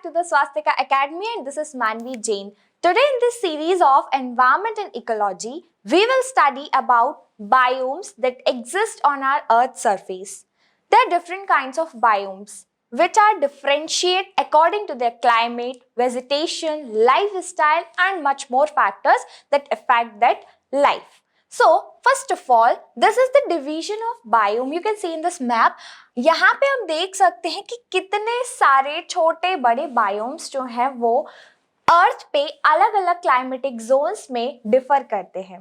back to the Swastika Academy, and this is Manvi Jain. Today in this series of Environment and Ecology, we will study about biomes that exist on our Earth's surface. There are different kinds of biomes which are differentiate according to their climate, vegetation, lifestyle and much more factors that affect that life. So, first of all, this is the division of biome. You can see in this map. यहाँ पे हम देख सकते हैं कि कितने सारे छोटे बड़े बायोम्स जो हैं वो अर्थ पे अलग अलग क्लाइमेटिक जोन्स में डिफर करते हैं.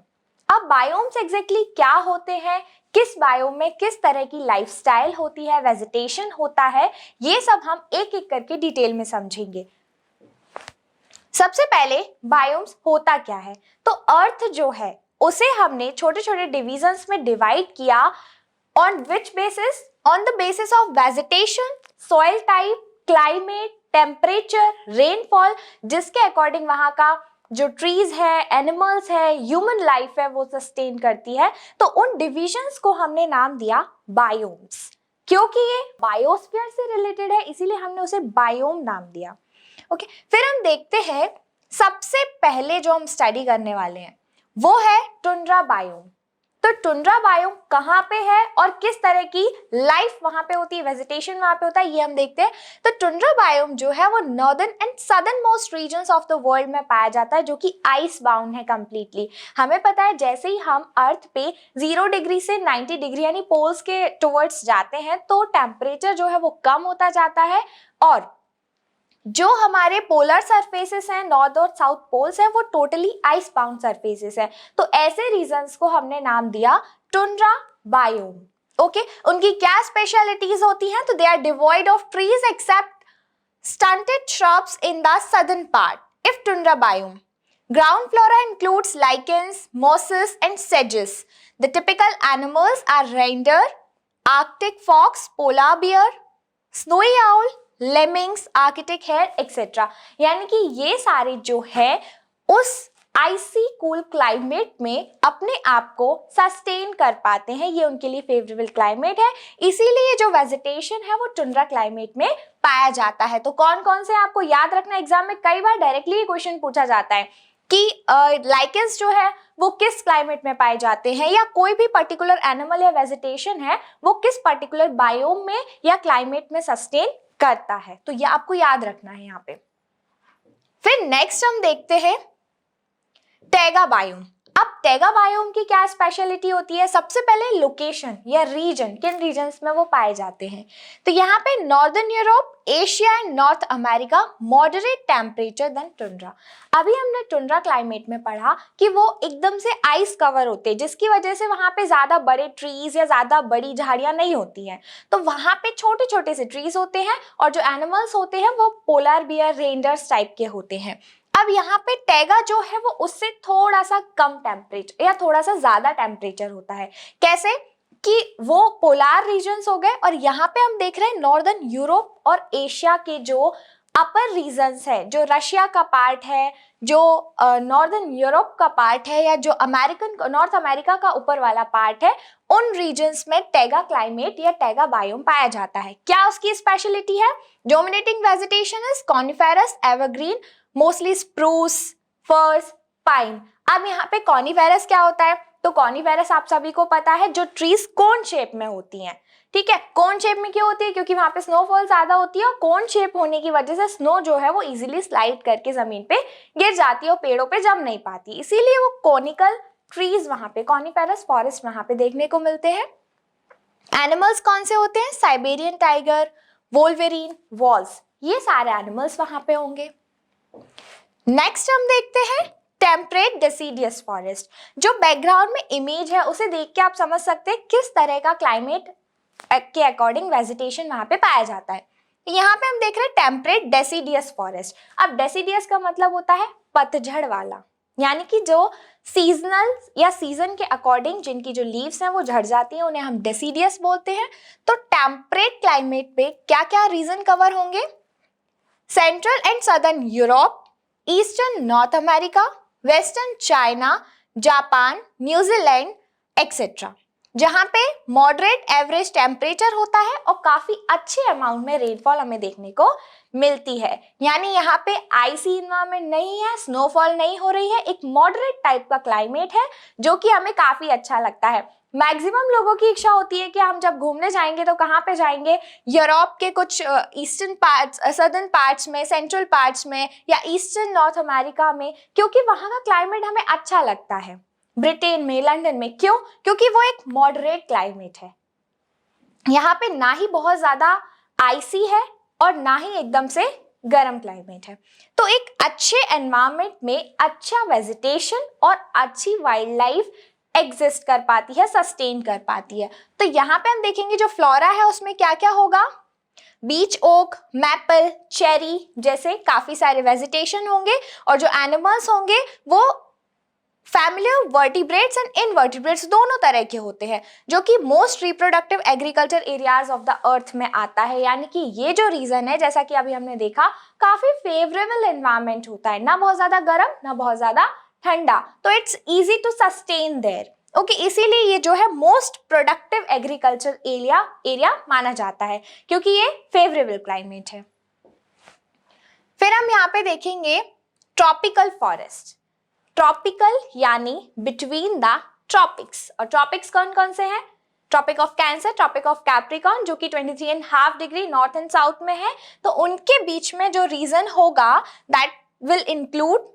अब बायोम्स एग्जैक्टली क्या होते हैं, किस बायोम में किस तरह की लाइफस्टाइल होती है, वेजिटेशन होता है, ये सब हम एक एक करके डिटेल में समझेंगे. सबसे पहले बायोम्स होता क्या है, तो अर्थ जो है उसे हमने छोटे छोटे डिविजन्स में डिवाइड किया. On which basis? On the basis of vegetation, soil type, climate, temperature, rainfall, जिसके अकॉर्डिंग वहां का जो ट्रीज है, एनिमल्स है, ह्यूमन लाइफ है वो सस्टेन करती है. तो उन डिविजन्स को हमने नाम दिया बायोम्स. क्योंकि ये बायोस्फीयर से रिलेटेड है इसीलिए हमने उसे बायोम नाम दिया. ओके, फिर हम देखते हैं सबसे पहले जो हम स्टडी करने वाले हैं वो है टुंड्रा बायोम. तो टुंड्रा बायोम कहाँ पे है और किस तरह की लाइफ वहां पे होती है, वेजिटेशन वहां पे होता है, ये हम देखते हैं. तो टुंड्रा बायोम जो है वो northern and southern most regions of the world में पाया जाता है, जो कि आइस बाउंड है कंप्लीटली. हमें पता है जैसे ही हम अर्थ पे 0 डिग्री से 90 डिग्री यानी पोल्स के टुवर्ड्स जाते हैं तो टेम्परेचर जो है वो कम होता जाता है और जो हमारे पोलर सरफेसेस हैं, नॉर्थ और साउथ पोल्स हैं, वो टोटली आइस बाउंड सरफेसेस हैं. तो ऐसे रीजन्स को हमने नाम दिया टुंड्रा बायोम. ओके, उनकी क्या स्पेशलिटीज होती हैं? तो they are devoid of trees except stunted shrubs in the southern part. If tundra biome, ground flora includes lichens, mosses and sedges. The typical animals are reindeer, Arctic fox, polar bear, snowy owl, lemmings, Arctic hare etcetera. यानी कि ये सारे जो है उस आइसी cool climate में अपने आप को सस्टेन कर पाते हैं. ये उनके लिए फेवरेबल क्लाइमेट है, इसीलिए जो वेजिटेशन है वो टुंड्रा क्लाइमेट में पाया जाता है. तो कौन कौन से आपको याद रखना, एग्जाम में कई बार डायरेक्टली ये क्वेश्चन पूछा जाता है कि लाइकेंस जो है वो किस क्लाइमेट में पाए जाते हैं, या कोई भी पर्टिकुलर एनिमल या वेजिटेशन है वो किस पर्टिकुलर बायोम में या क्लाइमेट में सस्टेन करता है. तो ये आपको याद रखना है यहाँ पे. फिर नेक्स्ट हम देखते हैं टैगा बायोम. अब टैगा बायोम की क्या स्पेशलिटी होती है? सबसे पहले लोकेशन या रीजन, किन रीजन्स में वो पाए जाते हैं. तो यहाँ पे northern Europe, Asia and North America, moderate temperature then tundra. अभी हमने टुंड्रा क्लाइमेट में पढ़ा कि वो एकदम से आइस कवर होते हैं, जिसकी वजह से वहां पे ज्यादा बड़े ट्रीज या ज्यादा बड़ी झाड़ियां नहीं होती हैं. तो वहां पे छोटे छोटे से ट्रीज होते हैं और जो एनिमल्स होते हैं वो पोलर बियर, रेंडर्स टाइप के होते हैं. अब यहाँ पे टैगा जो है वो उससे थोड़ा सा कम टेम्परेचर या थोड़ा सा ज्यादा टेम्परेचर होता है. कैसे कि वो पोलार रीजन्स हो गए और यहाँ पे हम देख रहे हैं नॉर्दर्न यूरोप और एशिया के जो अपर रीजन्स है, जो रशिया का पार्ट है, जो नॉर्दर्न यूरोप का पार्ट है, या जो नॉर्थ अमेरिका का ऊपर वाला पार्ट है, उन रीजन्स में टैगा क्लाइमेट या टैगा बायोम पाया जाता है. क्या उसकी स्पेशलिटी है? Dominating vegetation is coniferous, evergreen, mostly spruce, फर्स, पाइन. अब यहाँ पे कॉनिफेरस क्या होता है? तो कॉनिफेरस आप सभी को पता है जो ट्रीज कोन शेप में होती हैं. ठीक है, कोन शेप में क्यों होती है? क्योंकि वहां पे स्नोफॉल ज्यादा होती है और कोन शेप होने की वजह से स्नो जो है वो इजीली स्लाइड करके जमीन पे गिर जाती है और पेड़ों पे जम नहीं पाती, इसीलिए वो कोनिकल ट्रीज वहां पे, कॉनिफेरस फॉरेस्ट वहां पे देखने को मिलते हैं. एनिमल्स कौन से होते हैं? साइबेरियन टाइगर, वोल्वेरिन, वॉल्स, ये सारे एनिमल्स वहां पे होंगे. नेक्स्ट हम देखते हैं टेम्परेट डेसिडियस फॉरेस्ट. जो बैकग्राउंड में इमेज है उसे देख के आप समझ सकते हैं किस तरह का क्लाइमेट के अकॉर्डिंग वेजिटेशन वहां पे पाया जाता है. यहाँ पे हम देख रहे हैं टेम्परेट डेसिडियस फॉरेस्ट. अब डेसिडियस का मतलब होता है पतझड़ वाला, यानी कि जो सीजनल या सीजन के अकॉर्डिंग जिनकी जो लीव्स हैं वो झड़ जाती हैं उन्हें हम डेसिडियस बोलते हैं. तो टेम्परेट क्लाइमेट पे क्या क्या रीजन कवर होंगे? Central and southern Europe, eastern north America, western China, Japan, New Zealand etcetera. जहां पे मॉडरेट एवरेज टेम्परेचर होता है और काफी अच्छे अमाउंट में रेनफॉल हमें देखने को मिलती है। यानी यहाँ पे आइसी इन्वायरमेंट नहीं है, स्नोफॉल नहीं हो रही है, एक मॉडरेट टाइप का क्लाइमेट है जो कि हमें काफी अच्छा लगता है। मैक्सिमम लोगों की इच्छा होती है कि हम जब घूमने जाएंगे तो कहाँ पे जाएंगे, यूरोप के कुछ ईस्टर्न पार्ट्स, सदर्न पार्ट्स में, सेंट्रल पार्ट्स में, या ईस्टर्न नॉर्थ अमेरिका में, क्योंकि वहाँ का क्लाइमेट हमें अच्छा लगता है। ब्रिटेन में, लंदन में, क्यों? क्योंकि वो एक मॉडरेट क्लाइमेट है। यहाँ पे ना ही बहुत ज्यादा आइसी है और ना ही एकदम से गर्म क्लाइमेट है। तो एक अच्छे एनवायरनमेंट में अच्छा वेजिटेशन और अच्छी वाइल्ड लाइफ एग्जिस्ट कर पाती है, सस्टेन कर पाती है। तो यहाँ पे हम देखेंगे जो फ्लोरा है उसमें क्या क्या होगा। बीच ओक, मैपल, चेरी जैसे काफी सारे वेजिटेशन होंगे, और जो एनिमल्स होंगे वो family of vertebrates and invertebrates दोनों तरह के होते हैं, जो कि most reproductive agriculture areas of the earth में आता है। यानी कि ये जो रीजन है, जैसा कि अभी हमने देखा, काफी फेवरेबल एनवायरमेंट होता है, ना बहुत ज्यादा गर्म ना बहुत ज्यादा ठंडा, तो it's easy to sustain there. Okay, इसीलिए ये जो है मोस्ट प्रोडक्टिव एग्रीकल्चर एरिया माना जाता है, क्योंकि ये फेवरेबल क्लाइमेट है। फिर हम यहाँ पे देखेंगे ट्रॉपिकल फॉरेस्ट। ट्रॉपिकल यानी बिटवीन द ट्रॉपिक्स, और ट्रॉपिक्स कौन कौन से हैं? Tropic of Cancer, Tropic of Capricorn जो कि 23.5 डिग्री नॉर्थ एंड साउथ में है, तो उनके बीच में जो रीजन होगा that will include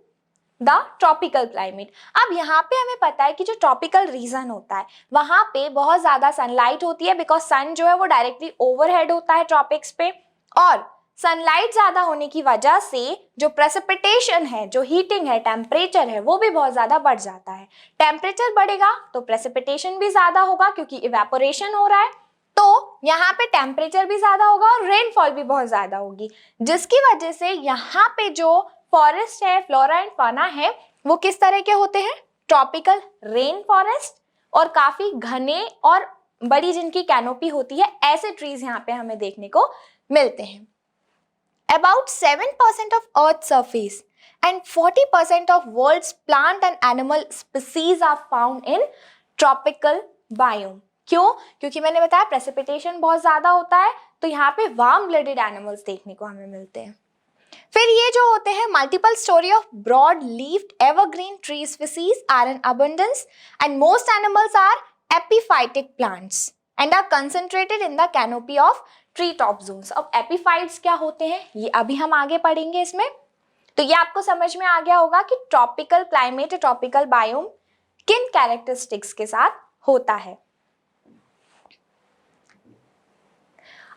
the tropical climate. अब यहाँ पे हमें पता है कि जो ट्रॉपिकल रीजन होता है वहां पे बहुत ज्यादा सनलाइट होती है, बिकॉज सन जो है वो डायरेक्टली ओवरहेड होता है ट्रॉपिक्स पे, और सनलाइट ज्यादा होने की वजह से जो प्रेसिपिटेशन है, जो हीटिंग है, टेम्परेचर है, वो भी बहुत ज्यादा बढ़ जाता है। टेम्परेचर बढ़ेगा तो प्रेसिपिटेशन भी ज्यादा होगा क्योंकि इवेपोरेशन हो रहा है, तो यहाँ पे टेम्परेचर भी ज्यादा होगा और रेनफॉल भी बहुत ज्यादा होगी, जिसकी वजह से यहाँ पे जो फॉरेस्ट है, फ्लोरा एंड फॉना है, वो किस तरह के होते हैं? ट्रॉपिकल रेन फॉरेस्ट, और काफी घने और बड़ी जिनकी कैनोपी होती है, ऐसे ट्रीज यहाँ पे हमें देखने को मिलते हैं। About 7% of Earth's surface and 40% of world's plant and animal species are found in tropical biome. क्यों? क्योंकि मैंने बताया प्रेसिपिटेशन बहुत ज्यादा होता है, तो यहाँ पे वार्म ब्लडेड एनिमल्स देखने को हमें मिलते हैं। फिर ये जो होते हैं multiple storey of broad leafed evergreen tree species are in abundance, and most animals are epiphytic plants and are concentrated in the canopy of tree top zones. अब एपिफाइट्स क्या होते हैं ये अभी हम आगे पढ़ेंगे इसमें, तो ये आपको समझ में आ गया होगा कि ट्रॉपिकल क्लाइमेट, ट्रॉपिकल बायोम किन कैरेक्टरिस्टिक्स के साथ होता है।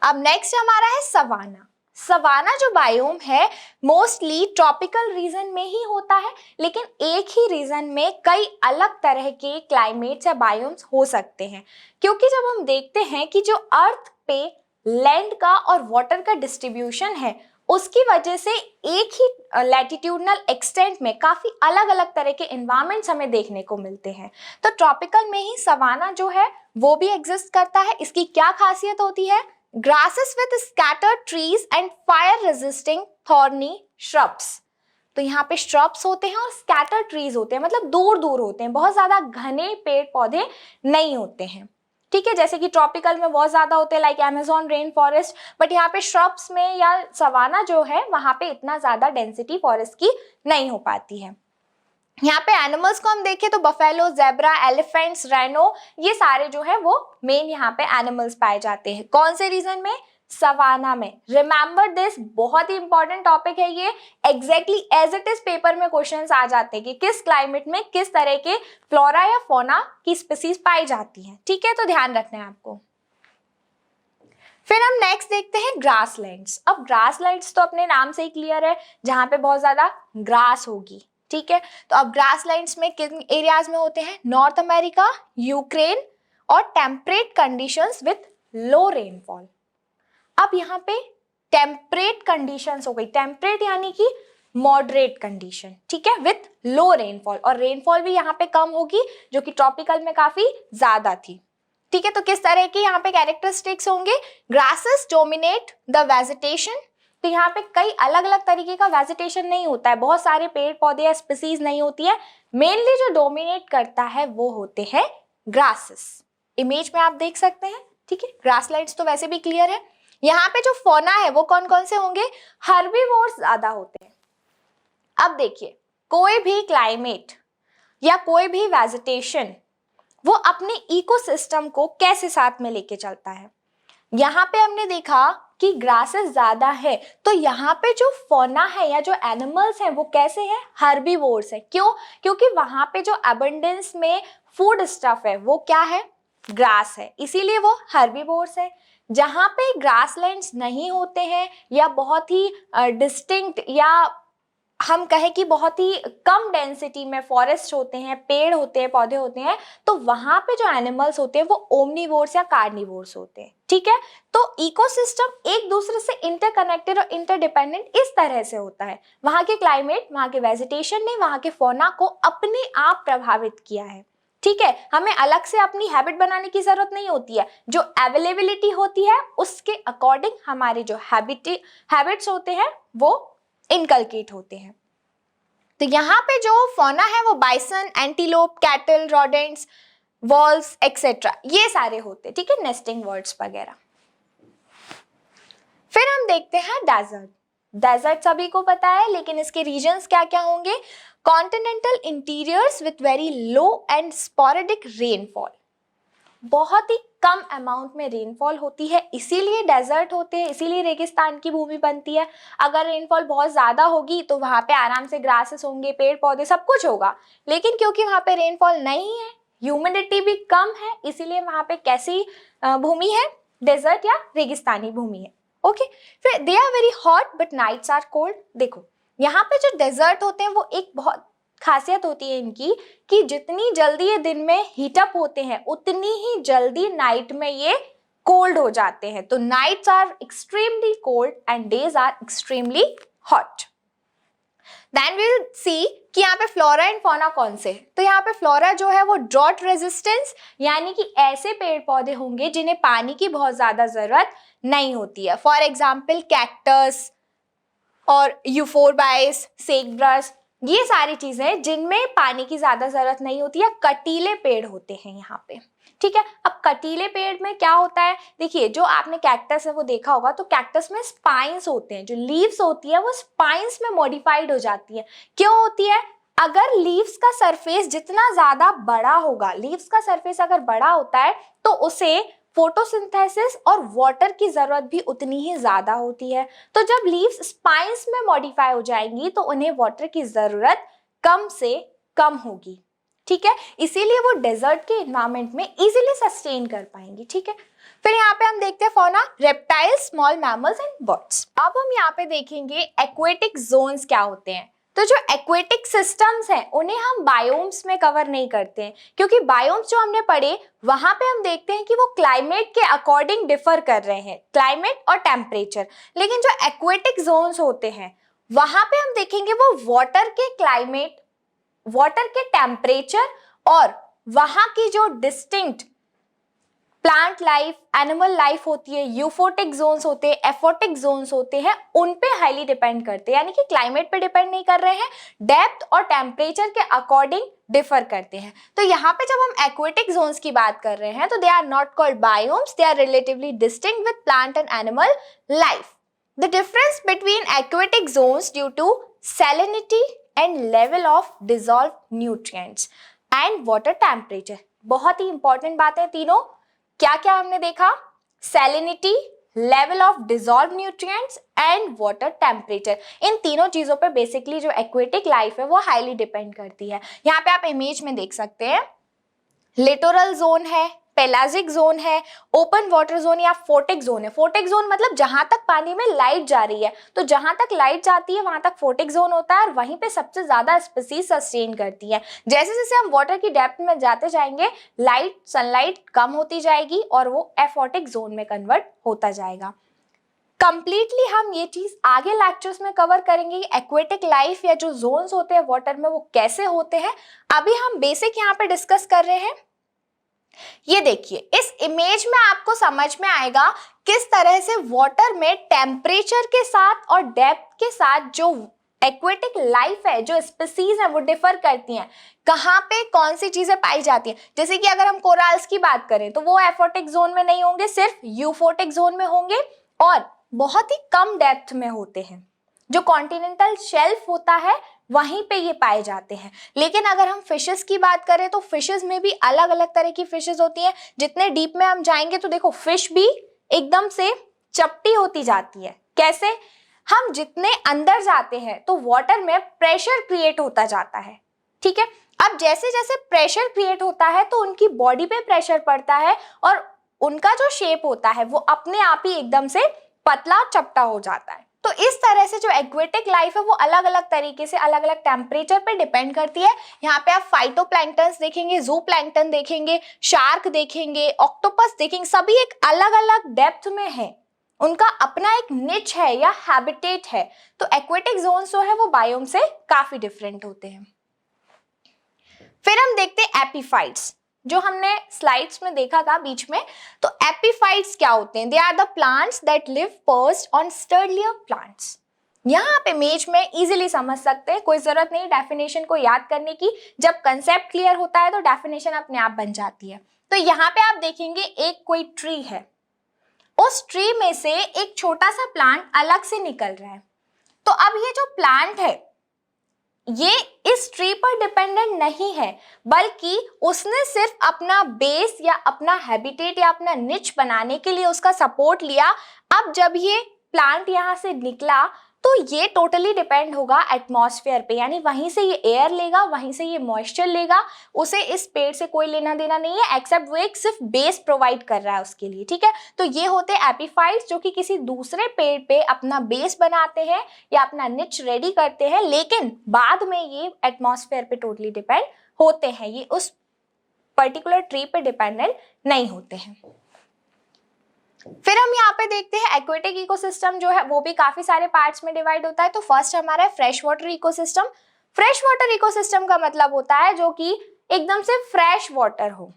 अब नेक्स्ट हमारा है सवाना। सवाना जो बायोम है मोस्टली ट्रॉपिकल रीजन में ही होता है, लेकिन एक ही रीजन में कई अलग तरह के क्लाइमेट्स या बायोम्स हो सकते हैं, क्योंकि जब हम देखते हैं कि जो अर्थ पे लैंड का और वाटर का डिस्ट्रीब्यूशन है, उसकी वजह से एक ही लैटिट्यूडनल एक्सटेंट में काफी अलग अलग तरह के एनवायरमेंट्स हमें देखने को मिलते हैं। तो ट्रॉपिकल में ही सवाना जो है वो भी एग्जिस्ट करता है। इसकी क्या खासियत होती है? Grasses with scattered trees and fire resisting thorny shrubs. तो यहाँ पे श्रब्स होते हैं और स्कैटर्ड ट्रीज होते हैं, मतलब दूर दूर होते हैं, बहुत ज्यादा घने पेड़ पौधे नहीं होते हैं। ठीक है, जैसे कि ट्रॉपिकल में बहुत ज्यादा होते हैं like Amazon rain forest, but यहाँ पे श्रब्स में या सवाना जो है वहां पे इतना ज्यादा डेंसिटी फॉरेस्ट की नहीं हो पाती है। यहाँ पे एनिमल्स को हम देखें तो बफेलो, जेब्रा, एलिफेंट्स, राइनो, ये सारे जो है वो मेन यहाँ पे एनिमल्स पाए जाते हैं। कौन से रीजन में? सवाना में। रिमेंबर दिस, बहुत ही इंपॉर्टेंट टॉपिक है ये, exactly as it is paper में क्वेश्चंस आ जाते हैं कि किस क्लाइमेट में किस तरह के फ्लोरा या फौना की स्पीसीज पाई जाती हैं। ठीक है, तो ध्यान रखना है आपको। फिर हम नेक्स्ट देखते हैं ग्रासलैंड्स। अब ग्रासलैंड्स तो अपने नाम से ही क्लियर है, जहां पे बहुत ज्यादा ग्रास होगी। ठीक है, तो अब ग्रासलैंड्स में किन एरियाज में होते हैं? नॉर्थ अमेरिका, यूक्रेन और temperate conditions with low rainfall. अब यहाँ पे टेम्परेट कंडीशंस हो गई, टेम्परेट यानी कि मॉडरेट कंडीशन, ठीक है, विथ लो रेनफॉल, और रेनफॉल भी यहाँ पे कम होगी जो कि ट्रॉपिकल में काफी ज्यादा थी। ठीक है, तो किस तरह के यहाँ पे कैरेक्टरिस्टिक्स होंगे? Grasses dominate the vegetation. तो यहाँ पे कई अलग अलग तरीके का वेजिटेशन नहीं होता है, बहुत सारे पेड़ पौधे या स्पीसीज नहीं होती है, मेनली जो डोमिनेट करता है वो होते हैं ग्रासेस। इमेज में आप देख सकते हैं, ठीक है। ग्रासलैंड्स तो वैसे भी क्लियर है। यहाँ पे जो फौना है वो कौन कौन से होंगे, हर्बीवोर्स ज्यादा होते हैं। अब देखिए, कोई भी क्लाइमेट या कोई भी वेजिटेशन वो अपने इकोसिस्टम को कैसे साथ में लेके चलता है। यहाँ पे हमने देखा कि ग्रासेस ज्यादा है, तो यहाँ पे जो फौना है या जो एनिमल्स हैं वो कैसे हैं, हर्बीवोर्स है। क्यों? क्योंकि वहां पे जो अबंडेंस में फूड स्टफ है वो क्या है, ग्रास है, इसीलिए वो हर्बीवोर्स है। जहां पे ग्रासलैंड्स नहीं होते हैं या बहुत ही डिस्टिंक्ट या हम कहें कि बहुत ही कम डेंसिटी में फॉरेस्ट होते हैं, पेड़ होते हैं, पौधे होते हैं, तो वहां पे जो एनिमल्स होते हैं वो ओमनीवोर्स या कार्निवोर्स होते हैं, ठीक है। तो इकोसिस्टम एक दूसरे से इंटरकनेक्टेड और इंटरडिपेंडेंट इस तरह से होता है। वहां के क्लाइमेट, वहां के वेजिटेशन ने वहां के फौना को अपने आप प्रभावित किया है, ठीक है। हमें अलग से अपनी हैबिट बनाने की जरूरत नहीं होती है, जो अवेलेबिलिटी होती है उसके अकॉर्डिंग हमारे जो हैबिट्स होते हैं वो इनकलकेट होते हैं। तो यहाँ पे जो फौना है वो bison, antelope, cattle, rodents, walls etcetera ये सारे होते हैं, ठीक है, नेस्टिंग बर्ड्स वगैरह। फिर हम देखते हैं डेजर्ट। डेजर्ट सभी को पता है, लेकिन इसके रीजन्स क्या क्या होंगे, continental interiors with very low and sporadic rainfall, बहुत ही कम अमाउंट में रेनफॉल होती है, इसीलिए डेजर्ट होते हैं, इसीलिए रेगिस्तान की भूमि बनती है। अगर रेनफॉल बहुत ज्यादा होगी तो वहां पे आराम से ग्रासेस होंगे, पेड़ पौधे सब कुछ होगा, लेकिन क्योंकि वहां पे रेनफॉल नहीं है, ह्यूमिडिटी भी कम है, इसीलिए वहां पे कैसी भूमि है, डेजर्ट या रेगिस्तानी भूमि है। ओके, फिर they are very hot but nights are cold. देखो यहाँ पे जो डेजर्ट होते हैं वो एक बहुत खासियत होती है इनकी कि जितनी जल्दी ये दिन में हीटअप होते हैं उतनी ही जल्दी नाइट में ये कोल्ड हो जाते हैं। तो nights are extremely cold and days are extremely hot. Then we will see कि यहाँ पे फ्लोरा एंड फौना कौन से। तो यहाँ पे फ्लोरा जो है वो ड्रॉट रेजिस्टेंस, यानी कि ऐसे पेड़ पौधे होंगे जिन्हें पानी की बहुत ज्यादा जरूरत नहीं होती है। फॉर एग्जाम्पल कैक्टस और यूफोरबाइस, सेगब्रस, ये सारी चीजें जिनमें पानी की ज्यादा जरूरत नहीं होती है, कटीले पेड़ होते हैं यहाँ पे, ठीक है। अब कटीले पेड़ में क्या होता है, देखिए जो आपने कैक्टस है वो देखा होगा, तो कैक्टस में स्पाइंस होते हैं, जो लीव्स होती है वो स्पाइंस में मॉडिफाइड हो जाती है। क्यों होती है, अगर लीव्स का सरफेस जितना ज्यादा बड़ा होगा, लीव्स का सरफेस अगर बड़ा होता है तो उसे फोटोसिंथेसिस और वाटर की जरूरत भी उतनी ही ज्यादा होती है। तो जब लीव्स स्पाइंस में मॉडिफाई हो जाएंगी तो उन्हें वाटर की जरूरत कम से कम होगी, ठीक है, इसीलिए वो डेजर्ट के एनवायरमेंट में इजीली सस्टेन कर पाएंगी, ठीक है। फिर यहाँ पे हम देखते हैं fauna, reptiles, small mammals and birds. अब हम यहाँ पे देखेंगे एक्वेटिक जोन्स क्या होते हैं। तो जो एक्वेटिक सिस्टम्स हैं उन्हें हम बायोम्स में कवर नहीं करते हैं, क्योंकि बायोम्स जो हमने पढ़े वहां पे हम देखते हैं कि वो क्लाइमेट के अकॉर्डिंग डिफर कर रहे हैं, क्लाइमेट और टेम्परेचर। लेकिन जो एक्वेटिक जोन्स होते हैं वहां पे हम देखेंगे वो वाटर के क्लाइमेट, वाटर के टेम्परेचर और वहां की जो distinct plant life, animal life होती है, यूफोटिक जोन्स होते हैं, एफोटिक जोन्स होते हैं, उन पे हाईली डिपेंड करते हैं, यानी कि क्लाइमेट पे डिपेंड नहीं कर रहे हैं, डेप्थ और टेम्परेचर के अकॉर्डिंग डिफर करते हैं। तो यहाँ पे जब हम एक्वेटिक जोन्स की बात कर रहे हैं तो they are not called biomes, they are relatively distinct with plant and animal life. The difference between aquatic zones due to salinity and level of dissolved nutrients and water temperature, बहुत ही important बात है तीनों। क्या क्या हमने देखा, salinity, level of dissolve nutrients and water temperature, इन तीनों चीजों पे बेसिकली जो एक्वेटिक लाइफ है वो हाईली डिपेंड करती है। यहाँ पे आप इमेज में देख सकते हैं, लिटोरल जोन है, पेलाजिक जोन है, ओपन वाटर जोन या फोटिक जोन है। फोटिक जोन मतलब जहां तक पानी में लाइट जा रही है, तो जहां तक लाइट जाती है वहां तक फोटिक जोन होता है और वहीं पे सबसे ज्यादा स्पीसीज सस्टेन करती है। जैसे जैसे हम वाटर की डेप्थ में जाते जाएंगे, लाइट, सनलाइट कम होती जाएगी और वो एफोटिक जोन में कन्वर्ट होता जाएगा। कंप्लीटली हम ये चीज आगे लेक्चर्स में कवर करेंगे, एक्वेटिक लाइफ या जो जोन्स होते हैं वाटर में वो कैसे होते हैं। अभी हम बेसिक यहाँ पे डिस्कस कर रहे हैं। ये देखिए, इस इमेज में आपको समझ में आएगा किस तरह से वाटर में टेम्परेचर के साथ और डेप्थ के साथ जो एक्वेटिक लाइफ है, जो स्पीसीज है वो डिफर करती हैं, कहाँ पे कौन सी चीजें पाई जाती हैं। जैसे कि अगर हम कोराल्स की बात करें तो वो एफोटिक जोन में नहीं होंगे, सिर्फ यूफोटिक जोन में होंगे और बहुत ही कम डेप्थ में होते हैं। जो कॉन्टिनेंटल शेल्फ होता है वहीं पे ये पाए जाते हैं। लेकिन अगर हम फिशेस की बात करें तो फिशेस में भी अलग अलग तरह की फिशेस होती हैं। जितने डीप में हम जाएंगे तो देखो फिश भी एकदम से चपटी होती जाती है। कैसे? हम जितने अंदर जाते हैं तो वाटर में प्रेशर क्रिएट होता जाता है, ठीक है। अब जैसे जैसे प्रेशर क्रिएट होता है तो उनकी बॉडी पे प्रेशर पड़ता है और उनका जो शेप होता है वो अपने आप ही एकदम से पतला चपटा हो जाता है। तो इस तरह से जो एक्वेटिक लाइफ है वो अलग अलग तरीके से अलग अलग टेम्परेचर पे डिपेंड करती है। यहाँ पे आप फाइटोप्लैंक्टन्स देखेंगे, ज़ूप्लैंक्टन देखेंगे, शार्क देखेंगे, ऑक्टोपस देखेंगे, सभी एक अलग अलग डेप्थ में है, उनका अपना एक निच है या हैबिटेट है। तो एक्वेटिक जोन्स जो है वो बायोम से काफी डिफरेंट होते हैं। फिर हम देखते हैं एपीफाइट्स, जो हमने स्लाइड्स में देखा था बीच में। तो एपीफाइट्स क्या होते हैं? They are the plants that live perched on sturdier plants. यहाँ आप इमेज में इजीली समझ सकते हैं, कोई जरूरत नहीं डेफिनेशन को याद करने की। जब कंसेप्ट क्लियर होता है तो डेफिनेशन अपने आप बन जाती है। तो यहाँ पे आप देखेंगे एक कोई ट्री है, उस ट्री में से एक छोटा सा प्लांट अलग से निकल रहा है। तो अब ये जो प्लांट है ये इस ट्री पर डिपेंडेंट नहीं है, बल्कि उसने सिर्फ अपना बेस या अपना हैबिटेट या अपना निच बनाने के लिए उसका सपोर्ट लिया। अब जब ये प्लांट यहाँ से निकला तो ये टोटली डिपेंड होगा एटमॉस्फेयर पे, यानी वहीं से ये एयर लेगा, वहीं से ये मॉइस्चर लेगा। उसे इस पेड़ से कोई लेना देना नहीं है, एक्सेप्ट वो एक सिर्फ बेस प्रोवाइड कर रहा है उसके लिए, ठीक है। तो ये होते हैं एपीफाइट्स, जो कि किसी दूसरे पेड़ पे अपना बेस बनाते हैं या अपना निच रेडी करते हैं, लेकिन बाद में ये एटमॉस्फेयर पे टोटली डिपेंड होते हैं, ये उस पर्टिकुलर ट्री पे डिपेंडेंट नहीं होते हैं। फिर हम यहाँ पे देखते हैं एक्वेटिक इकोसिस्टम जो है वो भी काफी सारे पार्ट्स में डिवाइड होता है। तो फर्स्ट हमारा है fresh water ecosystem. Fresh water ecosystem का मतलब होता है जो कि एकदम से फ्रेश वाटर हो,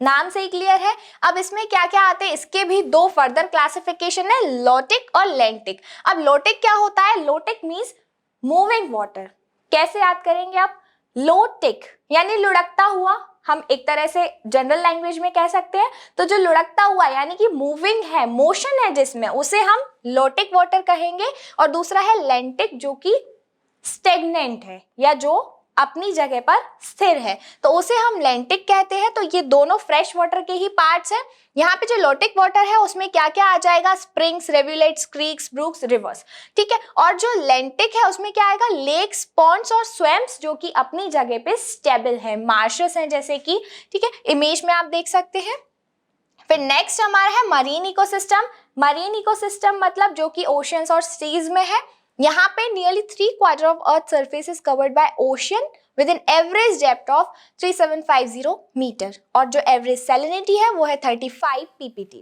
नाम से ही क्लियर है। अब इसमें क्या क्या आते हैं, इसके भी दो फर्दर क्लासिफिकेशन है, लोटिक और लेंटिक। अब लोटिक क्या होता है? Lotic means moving water. कैसे याद करेंगे आप? लोटिक यानी लुढ़कता हुआ, हम एक तरह से जनरल लैंग्वेज में कह सकते हैं। तो जो लुढ़कता हुआ यानी कि मूविंग है, मोशन है जिसमें, उसे हम लोटिक वाटर कहेंगे। और दूसरा है लेंटिक, जो कि स्टेगनेंट है या जो अपनी जगह पर स्थिर है, तो उसे हम लेंटिक कहते हैं। तो ये दोनों फ्रेश वाटर के ही पार्ट्स हैं। यहाँ पे जो लोटिक वाटर है उसमें क्या क्या आ जाएगा? स्प्रिंग्स, रिवुलेट्स, क्रीक्स, ब्रूक्स, रिवर्स, ठीक है। और जो लेंटिक है उसमें क्या आएगा? लेक्स, पॉन्ड्स और स्वैम्प्स, जो कि अपनी जगह पे स्टेबल है, मार्शेस हैं जैसे कि, ठीक है, इमेज में आप देख सकते हैं। फिर नेक्स्ट हमारा है मरीन इकोसिस्टम। मरीन इकोसिस्टम मतलब जो कि ओशियंस और सीज में है। यहाँ पे nearly 3/4 of earth surface is covered by ocean with an average depth of 3750 metre, और जो एवरेज सैलिनिटी है वो है 35 ppt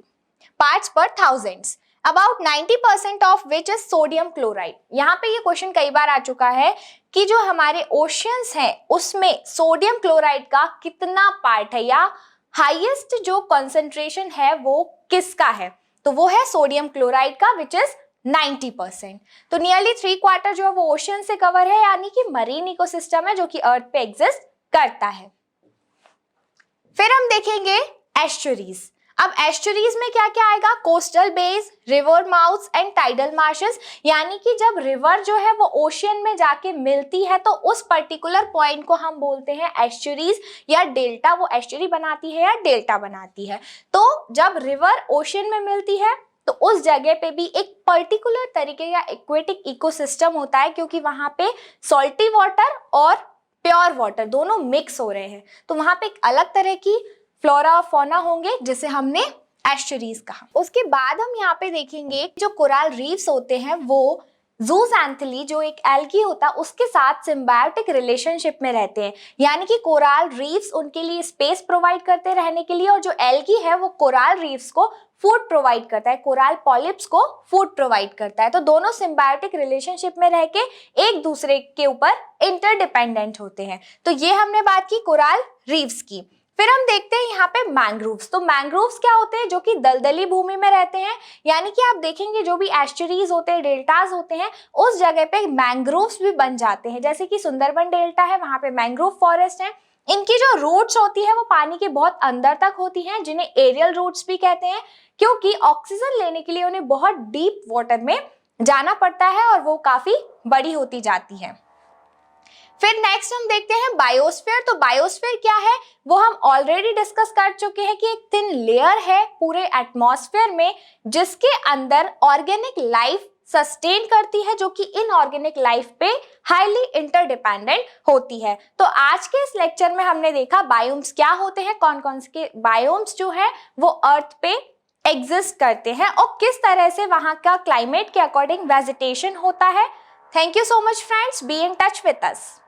parts per thousands, about 90% of which is sodium chloride. यहाँ पे ये क्वेश्चन कई बार आ चुका है कि जो हमारे ओशियंस हैं उसमें सोडियम क्लोराइड का कितना पार्ट है, या हाईएस्ट जो कंसंट्रेशन है वो किसका है? तो वो है सोडियम क्लोराइड का, विच इज 90%। तो नियरली 3/4 जो है वो ओशन से कवर है, यानी कि मरीन इकोसिस्टम है जो कि अर्थ पे एग्जिस्ट करता है। फिर हम देखेंगे एस्चुरीज। अब एस्चुरीज में क्या क्या आएगा? Coastal base, river mouths and tidal marches, यानी कि जब रिवर जो है वो ओशियन में जाके मिलती है तो उस पर्टिकुलर पॉइंट को हम बोलते हैं एस्चुरीज या डेल्टा। वो एस्चुरी बनाती है या डेल्टा बनाती है। तो जब रिवर ओशियन में मिलती है तो उस जगह पे भी एक पर्टिकुलर तरीके का एक्वेटिक इकोसिस्टम होता है, क्योंकि वहां पे सॉल्टी वाटर और प्योर वाटर दोनों मिक्स हो रहे हैं। तो वहां पे एक अलग तरह की फ्लोरा और फौना होंगे जिसे हमने एस्चुरीज कहा। उसके बाद हम यहाँ पे देखेंगे जो कोरल रीफ्स होते हैं वो ज़ूज़ैंथेली जो एक एल्गी होता है उसके साथ सिम्बायोटिक रिलेशनशिप में रहते हैं, यानी कि कोरल रीफ्स उनके लिए स्पेस प्रोवाइड करते हैं रहने के लिए, और जो एल्गी है वो कोरल रीफ्स को फूड प्रोवाइड करता है, कोरल पॉलिप्स को फूड प्रोवाइड करता है। तो दोनों सिम्बायोटिक रिलेशनशिप में रह के एक दूसरे के ऊपर इंटरडिपेंडेंट होते हैं। तो ये हमने बात की कोरल रीफ्स की। फिर हम देखते हैं यहाँ पे मैंग्रोव्स। तो मैंग्रोव्स क्या होते हैं? जो कि दलदली भूमि में रहते हैं, यानी कि आप देखेंगे जो भी एस्चुरीज होते हैं, डेल्टास होते हैं, उस जगह पे मैंग्रोव्स भी बन जाते हैं। जैसे कि सुंदरबन डेल्टा है, वहां पे मैंग्रोव फॉरेस्ट है। इनकी जो रूट्स होती है वो पानी के बहुत अंदर तक होती हैं, जिन्हें एरियल रूट्स भी कहते हैं, क्योंकि ऑक्सीजन लेने के लिए उन्हें बहुत डीप वाटर में जाना पड़ता है और वो काफी बड़ी होती जाती है। फिर नेक्स्ट हम देखते हैं बायोस्फीयर। तो बायोस्फीयर क्या है वो हम ऑलरेडी डिस्कस कर चुके हैं कि एक थिन लेयर है पूरे एटमॉस्फेयर में, जिसके अंदर ऑर्गेनिक लाइफ सस्टेन करती है, जो कि इनऑर्गेनिक लाइफ पे हाईली इंटरडिपेंडेंट होती है। तो आज के इस लेक्चर में हमने देखा बायोम्स क्या होते हैं, कौन कौन से बायोम्स जो है वो अर्थ पे एग्जिस्ट करते हैं और किस तरह से वहां का क्लाइमेट के अकॉर्डिंग वेजिटेशन होता है। Thank you so much friends, be in touch with us.